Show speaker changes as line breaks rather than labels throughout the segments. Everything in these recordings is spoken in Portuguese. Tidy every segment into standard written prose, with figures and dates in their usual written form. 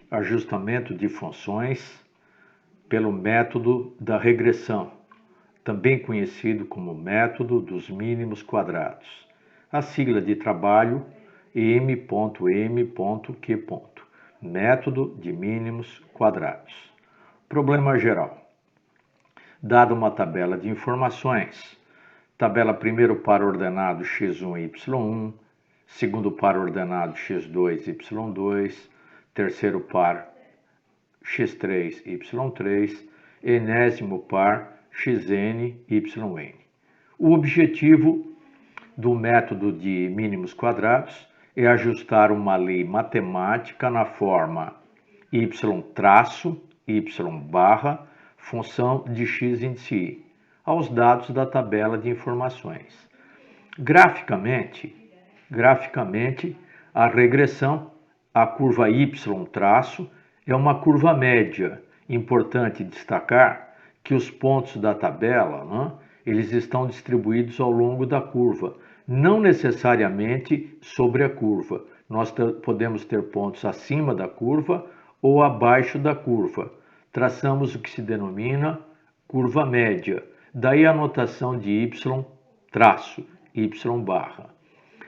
ajustamento de funções pelo método da regressão, também conhecido como método dos mínimos quadrados. A sigla de trabalho M.M.Q. Método de mínimos quadrados. Problema geral. Dada uma tabela de informações, tabela primeiro par ordenado x1 e y1, segundo par ordenado x2 e y2, terceiro par x3 e y3, enésimo par xn e yn. O objetivo do método de mínimos quadrados é ajustar uma lei matemática na forma y traço, y barra, função de x índice i, aos dados da tabela de informações. Graficamente, a regressão, a curva y traço, é uma curva média. Importante destacar que os pontos da tabela, eles estão distribuídos ao longo da curva, não necessariamente sobre a curva. Nós podemos ter pontos acima da curva ou abaixo da curva. Traçamos o que se denomina curva média. Daí a notação de y traço, y barra.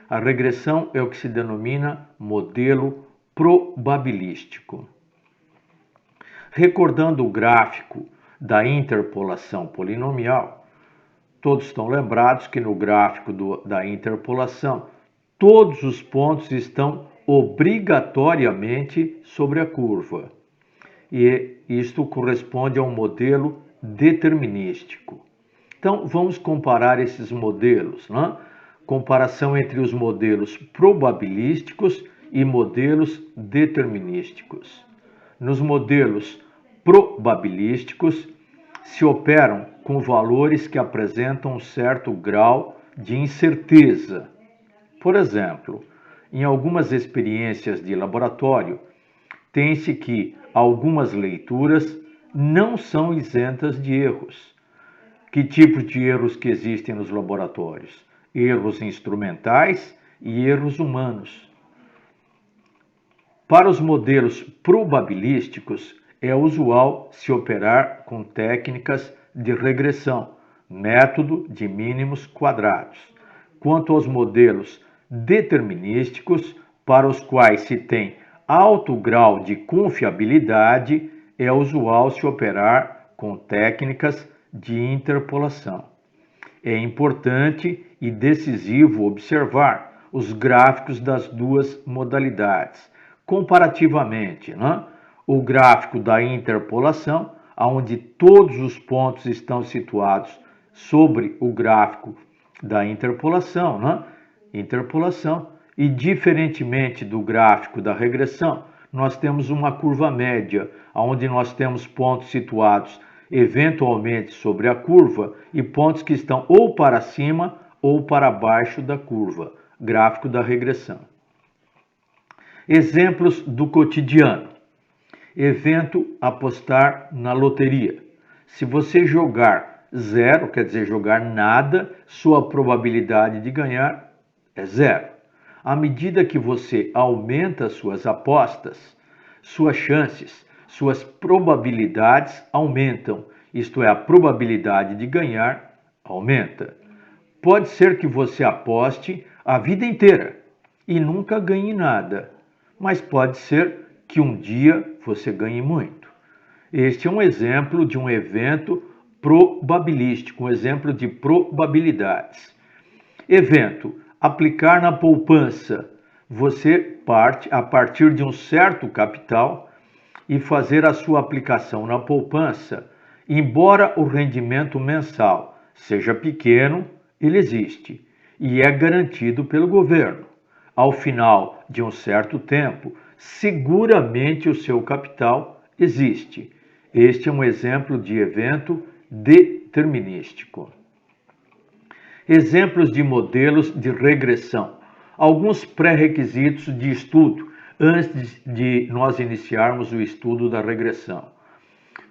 A regressão é o que se denomina modelo probabilístico. Recordando o gráfico da interpolação polinomial, todos estão lembrados que no gráfico da interpolação, todos os pontos estão obrigatoriamente sobre a curva. E isto corresponde a um modelo determinístico. Então, vamos comparar esses modelos, Comparação entre os modelos probabilísticos e modelos determinísticos. Nos modelos probabilísticos, se operam com valores que apresentam um certo grau de incerteza. Por exemplo, em algumas experiências de laboratório, tem-se que algumas leituras não são isentas de erros. Que tipo de erros que existem nos laboratórios? Erros instrumentais e erros humanos. Para os modelos probabilísticos, é usual se operar com técnicas de regressão, método de mínimos quadrados. Quanto aos modelos determinísticos, para os quais se tem alto grau de confiabilidade, é usual se operar com técnicas de interpolação. É importante e decisivo observar os gráficos das duas modalidades. Comparativamente, o gráfico da interpolação, onde todos os pontos estão situados sobre o gráfico da interpolação, e diferentemente do gráfico da regressão, nós temos uma curva média, onde nós temos pontos situados eventualmente sobre a curva e pontos que estão ou para cima ou para baixo da curva, gráfico da regressão. Exemplos do cotidiano. Evento apostar na loteria. Se você jogar 0, quer dizer jogar nada, sua probabilidade de ganhar é 0. À medida que você aumenta suas apostas, suas chances, suas probabilidades aumentam, isto é, a probabilidade de ganhar aumenta. Pode ser que você aposte a vida inteira e nunca ganhe nada, mas pode ser que um dia você ganhe muito. Este é um exemplo de um evento probabilístico, um exemplo de probabilidades. Evento: aplicar na poupança. Você parte a partir de um certo capital e fazer a sua aplicação na poupança. Embora o rendimento mensal seja pequeno, ele existe e é garantido pelo governo. Ao final de um certo tempo, seguramente o seu capital existe. Este é um exemplo de evento determinístico. Exemplos de modelos de regressão. Alguns pré-requisitos de estudo antes de nós iniciarmos o estudo da regressão.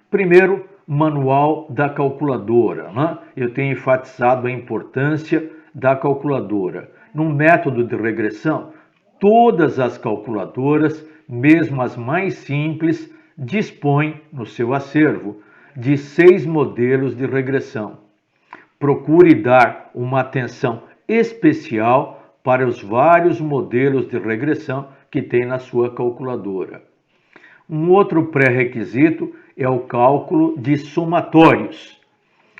Primeiro, manual da calculadora. Eu tenho enfatizado a importância da calculadora. No método de regressão, todas as calculadoras mesmo as mais simples, dispõe no seu acervo de 6 modelos de regressão. Procure dar uma atenção especial para os vários modelos de regressão que tem na sua calculadora. Um outro pré-requisito é o cálculo de somatórios.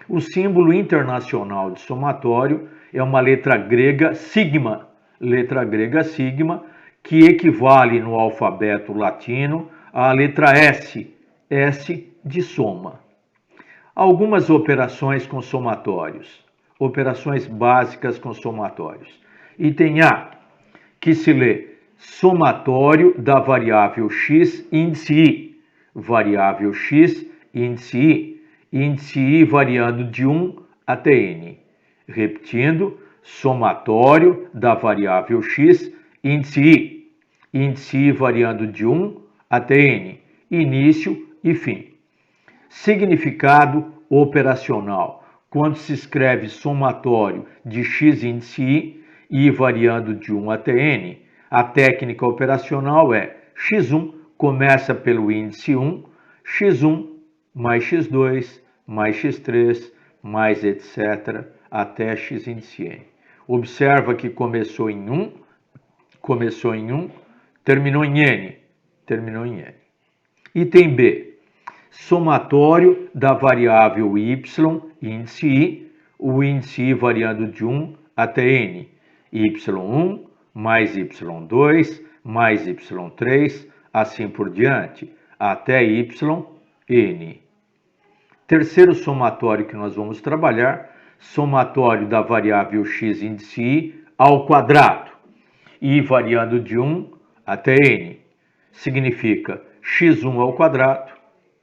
O símbolo internacional de somatório é uma letra grega sigma, que equivale no alfabeto latino à letra S, S de soma. Algumas operações com somatórios, operações básicas com somatórios. Item A, que se lê somatório da variável x índice i, variável x índice i variando de 1 até n. Repetindo, somatório da variável x índice i variando de 1 até n, início e fim. Significado operacional. Quando se escreve somatório de x índice i variando de 1 até n, a técnica operacional é x1 começa pelo índice 1, x1 mais x2 mais x3 mais etc. até x índice n. Observa que começou em 1, terminou em n. Item B. Somatório da variável y, índice i, o índice i variando de 1 até n, y1 mais y2 mais y3, assim por diante, até yn. Terceiro somatório que nós vamos trabalhar, somatório da variável x índice i ao quadrado, i variando de 1 até n, significa x1 ao quadrado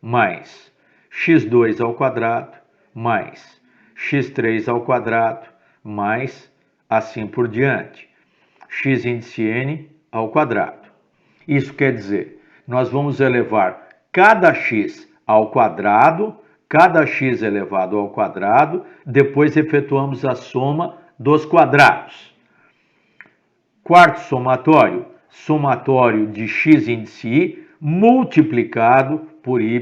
mais x2 ao quadrado mais x3 ao quadrado mais assim por diante, x índice n ao quadrado. Isso quer dizer, nós vamos elevar cada x ao quadrado, cada x elevado ao quadrado, depois efetuamos a soma dos quadrados. Quarto somatório, somatório de x índice i multiplicado por y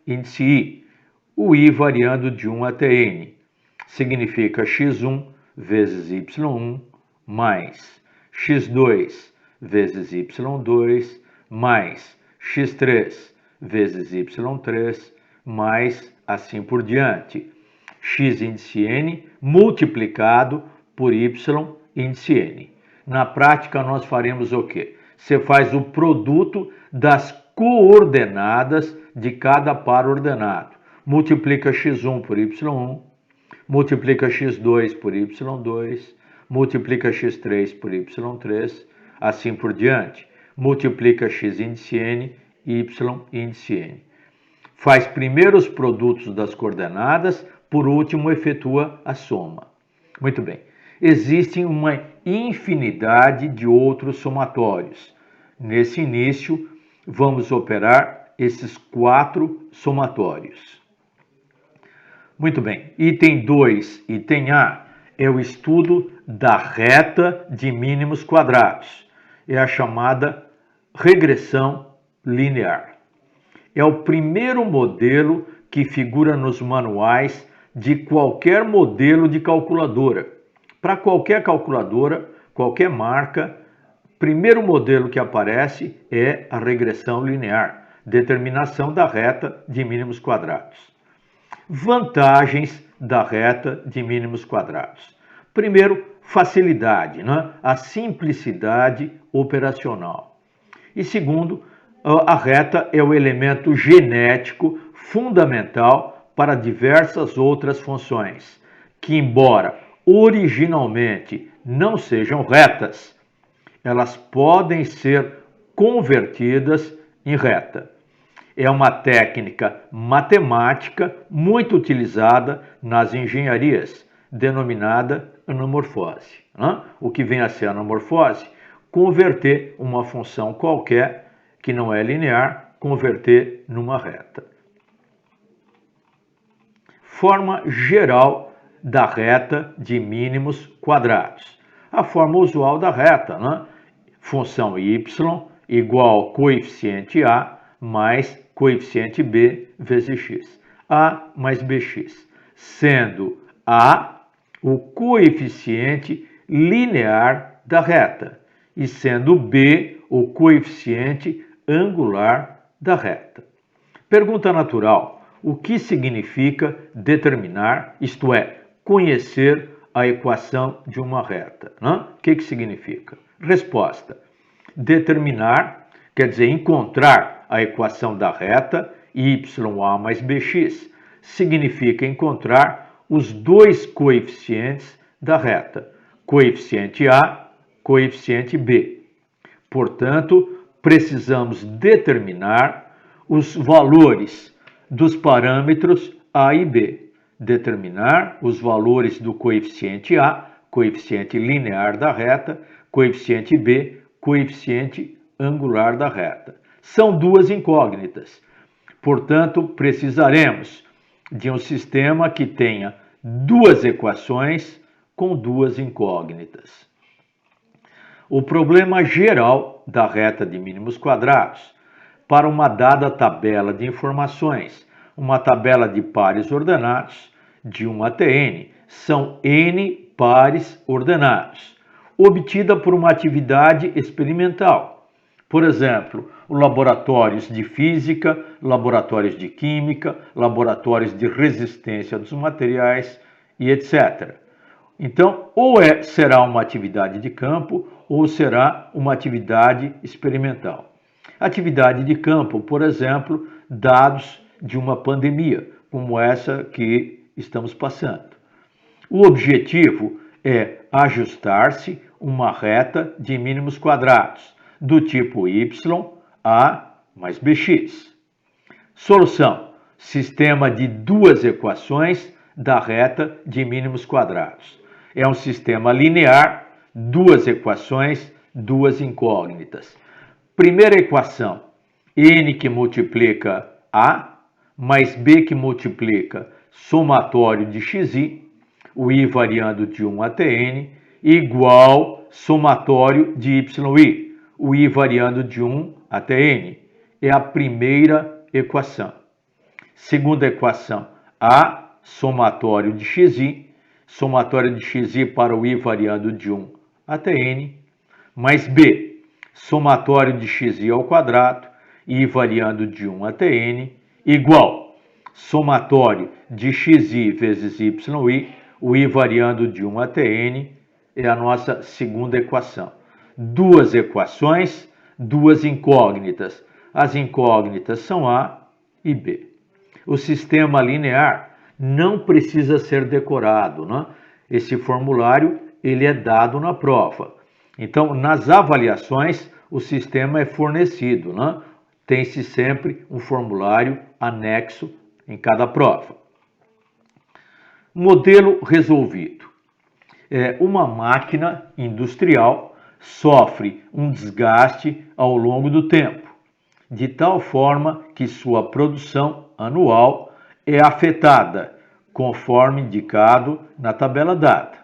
índice i, o i variando de 1 até n, significa x1 vezes y1 mais x2 vezes y2 mais x3 vezes y3 mais assim por diante, x índice n multiplicado por y índice n. Na prática nós faremos o quê? Você faz o produto das coordenadas de cada par ordenado. Multiplica x1 por y1, multiplica x2 por y2, multiplica x3 por y3, assim por diante. Multiplica x índice n, y índice n. Faz primeiro os produtos das coordenadas, por último efetua a soma. Muito bem. Existem uma infinidade de outros somatórios. Nesse início, vamos operar esses 4 somatórios. Muito bem. Item 2, item A, é o estudo da reta de mínimos quadrados. É a chamada regressão linear. É o primeiro modelo que figura nos manuais de qualquer modelo de calculadora. Para qualquer calculadora, qualquer marca, primeiro modelo que aparece é a regressão linear, determinação da reta de mínimos quadrados. Vantagens da reta de mínimos quadrados. Primeiro, facilidade, né? A simplicidade operacional. E segundo, a reta é o elemento genético fundamental para diversas outras funções, que embora originalmente não sejam retas, elas podem ser convertidas em reta. É uma técnica matemática muito utilizada nas engenharias, denominada anamorfose. O que vem a ser anamorfose? Converter uma função qualquer, que não é linear, converter numa reta. Forma geral da reta de mínimos quadrados. A forma usual da reta, função y igual ao coeficiente A mais coeficiente B vezes x. A mais bx, sendo A o coeficiente linear da reta e sendo B o coeficiente angular da reta. Pergunta natural: o que significa determinar, isto é, conhecer a equação de uma reta? O que significa? Resposta: determinar quer dizer encontrar a equação da reta ya mais bx. Significa encontrar os dois coeficientes da reta, coeficiente A, coeficiente B. Portanto, precisamos determinar os valores dos parâmetros A e B. Determinar os valores do coeficiente A, coeficiente linear da reta, coeficiente B, coeficiente angular da reta. São duas incógnitas. Portanto, precisaremos de um sistema que tenha duas equações com duas incógnitas. O problema geral da reta de mínimos quadrados para uma dada tabela de informações, uma tabela de pares ordenados de 1 até n, são n pares ordenados, obtida por uma atividade experimental. Por exemplo, laboratórios de física, laboratórios de química, laboratórios de resistência dos materiais e etc. Então, ou será uma atividade de campo ou será uma atividade experimental. Atividade de campo, por exemplo, dados de uma pandemia, como essa que estamos passando. O objetivo é ajustar-se uma reta de mínimos quadrados, do tipo y, a mais bx. Solução: sistema de duas equações da reta de mínimos quadrados. É um sistema linear, duas equações, duas incógnitas. Primeira equação, n que multiplica a, mais b que multiplica somatório de xi, o i variando de 1 até n, igual somatório de yi, o i variando de 1 até n. É a primeira equação. Segunda equação, a somatório de xi, somatório de xi para o i variando de 1 até n, mais b, somatório de xi ao quadrado, i variando de 1 até n, igual somatório de xi vezes yi, o i variando de 1 até n, é a nossa segunda equação. Duas equações, duas incógnitas. As incógnitas são A e B. O sistema linear não precisa ser decorado, né? Esse formulário ele é dado na prova. Então, nas avaliações, o sistema é fornecido, né? Tem-se sempre um formulário anexo em cada prova. Modelo resolvido. Uma máquina industrial sofre um desgaste ao longo do tempo, de tal forma que sua produção anual é afetada, conforme indicado na tabela dada.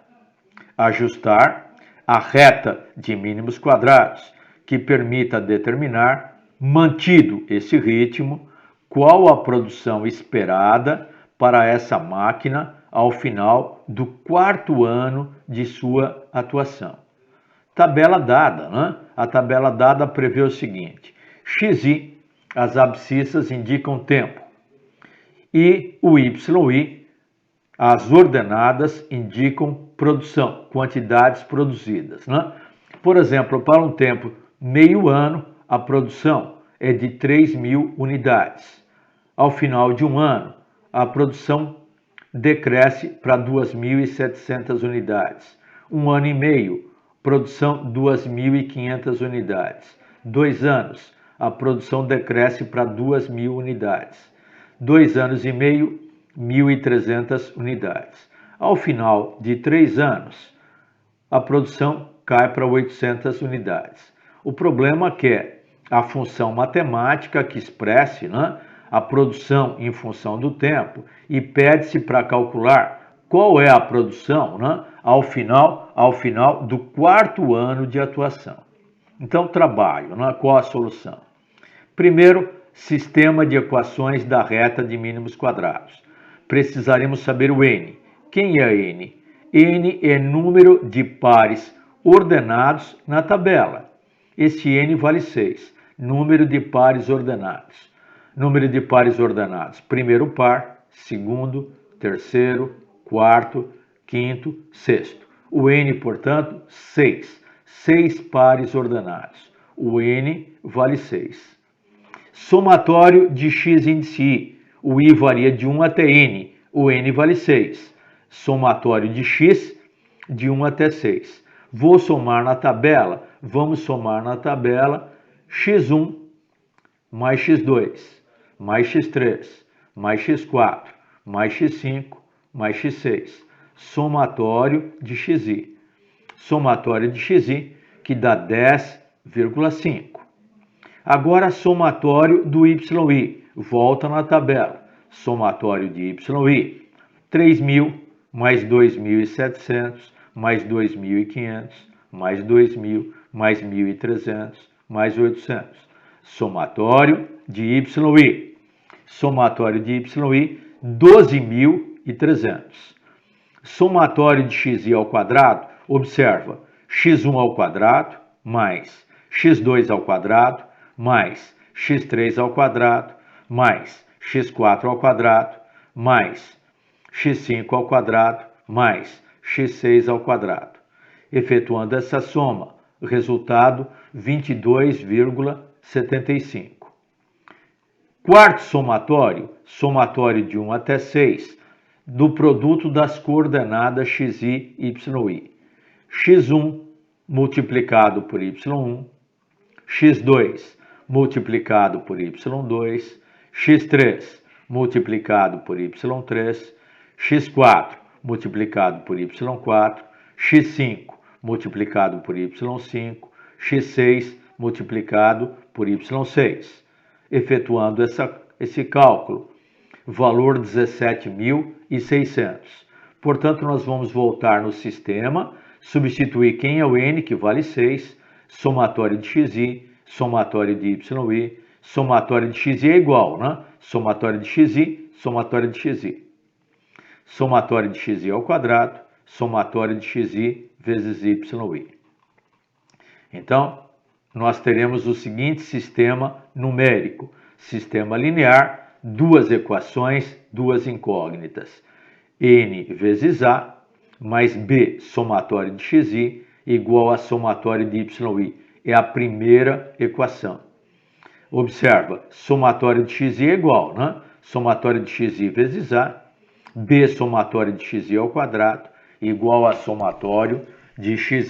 Ajustar a reta de mínimos quadrados, que permita determinar, mantido esse ritmo, qual a produção esperada para essa máquina ao final do quarto ano de sua atuação. Tabela dada, né? A tabela dada prevê o seguinte: xi, as abscissas indicam tempo, e o yi, as ordenadas indicam produção, quantidades produzidas, né? Por exemplo, para um tempo meio ano, a produção é de 3.000 unidades. Ao final de um ano, a produção decresce para 2.700 unidades. Um ano e meio, produção 2.500 unidades. 2 anos, a produção decresce para 2.000 unidades. 2 anos e meio, 1.300 unidades. Ao final de 3 anos, a produção cai para 800 unidades. O problema é que a função matemática que expresse, né, a produção em função do tempo e pede-se para calcular qual é a produção, né, ao final do quarto ano de atuação. Então, trabalho, né? Qual a solução? Primeiro, sistema de equações da reta de mínimos quadrados. Precisaremos saber o n. Quem é n? N é número de pares ordenados na tabela. Esse n vale 6. Número de pares ordenados. Número de pares ordenados. Primeiro par, segundo, terceiro, quarto, quinto, sexto. O n, portanto, 6. 6 pares ordenados. O n vale 6. Somatório de x índice i. O i varia de 1 até n. O n vale 6. Somatório de x de 1 até 6. Vou somar na tabela. Vamos somar na tabela x1 mais x2, mais x3, mais x4, mais x5, mais x6. Somatório de xi. Somatório de xi, que dá 10,5. Agora, somatório do yi. Volta na tabela. Somatório de yi. 3.000 mais 2.700, mais 2.500, mais 2.000, mais 1.300, mais 800. Somatório de yi. Somatório de yi, 12.300. Somatório de xi ao quadrado, observa, x1 ao quadrado, mais x2 ao quadrado, mais x3 ao quadrado, mais x4 ao quadrado, mais x5 ao quadrado, mais x6 ao quadrado. Efetuando essa soma, resultado 22,75. Quarto somatório, somatório de 1 até 6, do produto das coordenadas xi e yi. x1 multiplicado por y1, x2 multiplicado por y2, x3 multiplicado por y3, x4 multiplicado por y4, x5 multiplicado por y5, x6 multiplicado por y6. Efetuando esse cálculo, valor 17.600. Portanto, nós vamos voltar no sistema, substituir quem é o n, que vale 6, somatório de xi, somatório de yi, somatório de xi é igual, né? Somatório de xi, somatório de xi. Somatório de xi ao quadrado, somatório de xi vezes yi. Então, nós teremos o seguinte sistema numérico. Sistema linear, duas equações, duas incógnitas. N vezes A mais B, somatório de xi, igual a somatório de yi. É a primeira equação. Observa, somatório de xi é igual, né? Somatório de xi vezes A, B somatório de xi ao quadrado, igual a somatório de xi,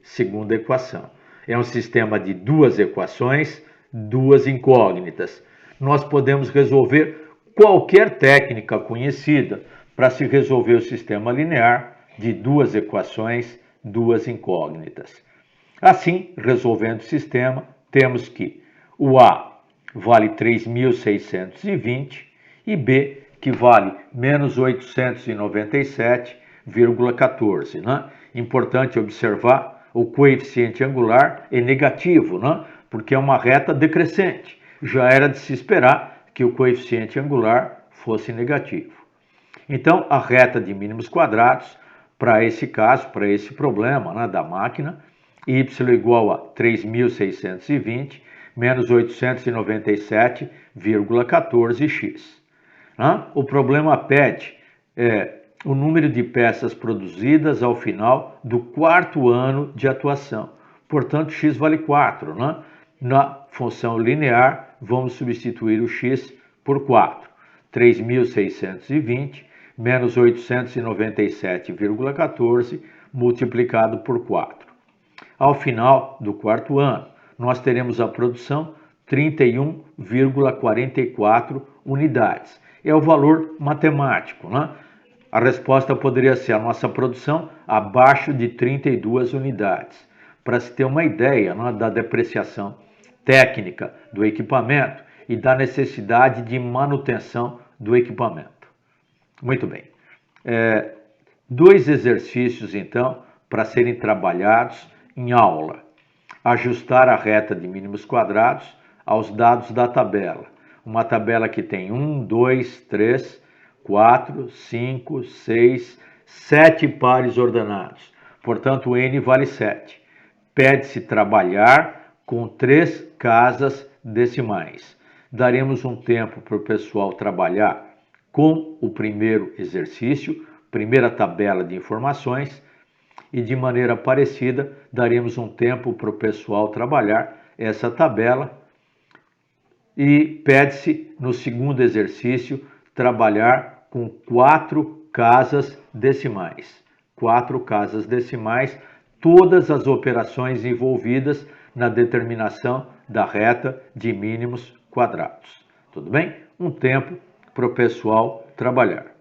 segunda equação. É um sistema de duas equações, duas incógnitas. Nós podemos resolver qualquer técnica conhecida para se resolver o sistema linear de duas equações, duas incógnitas. Assim, resolvendo o sistema, temos que o A vale 3.620 e B, que vale menos 897,14. Né? Importante observar, o coeficiente angular é negativo, né? Porque é uma reta decrescente. Já era de se esperar que o coeficiente angular fosse negativo. Então, a reta de mínimos quadrados, para esse caso, para esse problema, né, da máquina, y igual a 3.620 menos 897,14x. O problema pede o número de peças produzidas ao final do quarto ano de atuação. Portanto, x vale 4. Né? Na função linear, vamos substituir o x por 4. 3.620 menos 897,14 multiplicado por 4. Ao final do quarto ano, nós teremos a produção 31,44 unidades. É o valor matemático, né? A resposta poderia ser a nossa produção abaixo de 32 unidades. Para se ter uma ideia, né, da depreciação técnica do equipamento e da necessidade de manutenção do equipamento. Muito bem. Dois exercícios, então, para serem trabalhados em aula. ajustar a reta de mínimos quadrados aos dados da tabela. Uma tabela que tem 1, 2, 3, 4, 5, 6, 7 pares ordenados. Portanto, o n vale 7. Pede-se trabalhar com 3 casas decimais. Daremos um tempo para o pessoal trabalhar com o primeiro exercício, primeira tabela de informações, e de maneira parecida daremos um tempo para o pessoal trabalhar essa tabela e pede-se no segundo exercício trabalhar com 4 casas decimais. 4 casas decimais, todas as operações envolvidas na determinação da reta de mínimos quadrados. Tudo bem? Um tempo para o pessoal trabalhar.